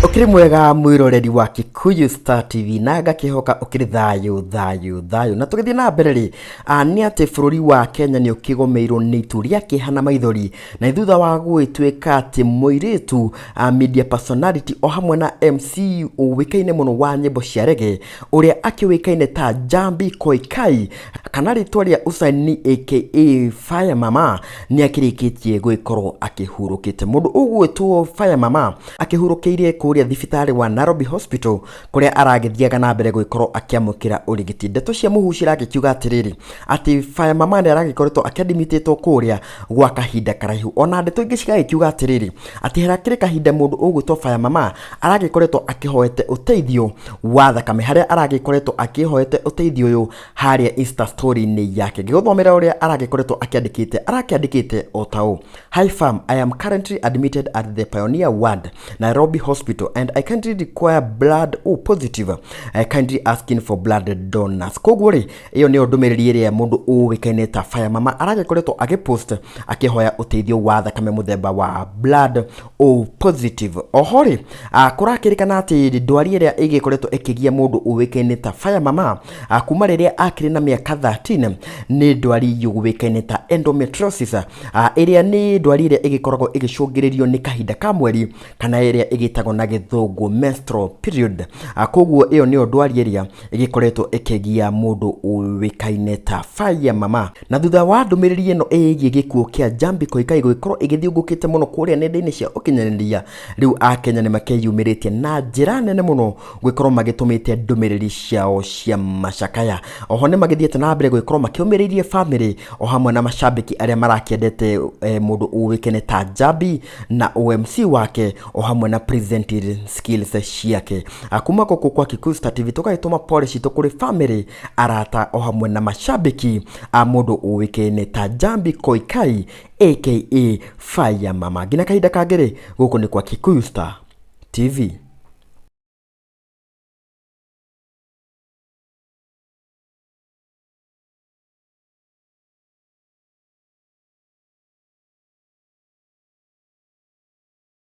Ukiri mwega mwiroreri wa Kikuyu Star TV na ngakihoka ukiri thayu na tugithie na mbere ri ni ati bururi wa Kenya ni ukigomeirwo ni itu ria kihana Maithori na thutha wa gwitwika ati muiritu media personality o hamwe na MC uwikaine muno wa nyimbo cia reggae uria akiwikaine ta Njambi Koikai kana ritwa ria usaini aka Fayaah mama ni akirikitie gwikorwo akihurukite mundu ugwitwo Fayaah mama akihurukiire kuria thibitari wa Nairobi Hospital kuria aragithiaga na mbere gwikorwo akiamukira urigiti. Ndeto cia muhucira akiuga atiriri ati Fayaah mama ni aragikoretwo akiadmititwo kuria gwa kahinda karaihu. Ona ndeto ingi cigakiuga atiriri ati herakire kahinda mundu ugwitwo Fayaah mama aragikoretwo akihoete uteithio wa thakame haria aragikoretwo akihoete uteithio uyu haria Insta story ni yake. Ngiguthomera uria aragikoretwo arakiandikite otau: Hi fam, I am currently admitted at the Pioneer Ward, Nairobi Hospital, and I currently require blood positive. I kindly asking for blood donors. Koguri iyo ni ndumiriri iria mundu uwikaine ta Fayaah mama aragikoretwo agipost akihoya uteithio wa thakame muthemba wa blood positive. Ohori kurakirikana ati ndwari iria igikoretwo ikigia mundu uwikaine ta Fayaah mama kuma riria akiri na miaka 13 ni ndwari yuwikaine ta endometriosis iria ni ndwari iria igikoragwo igicungiririo ni kahinda ka mweri kana iria igitagwo na githungu menstrual period. Koguo iyo ni ndwari iria igikoretwo ikigia mundu uwikaine ta Fayaah mama. Na thutha wa ndumiriri ino igi gikuo kia Njambi Koikai gwikorwo igithiungukite muno kuria nenda-ini cia ukinyaniria, riu Akenya ni makeyumiritie na njira nene muno gwikorwo magitumite ndumiriri ciao cia macakaya. Oho ni magithiete na mbere gwikorwo makiumiririe family o hamwe na mashabiki aria marakiendete mundu uwikaine ta Njambi na OMC wake o hamwe na presenting skills ciake. Kuma koko kwa Kikuyu Star TV tukaituma pole cito kuri family, arata o hamwe na mashabiki a mundu uwikaine ta Njambi Koikai aka Fayaah mama. Gina kahinda kagere guku ni kwa Kikuyu Star TV.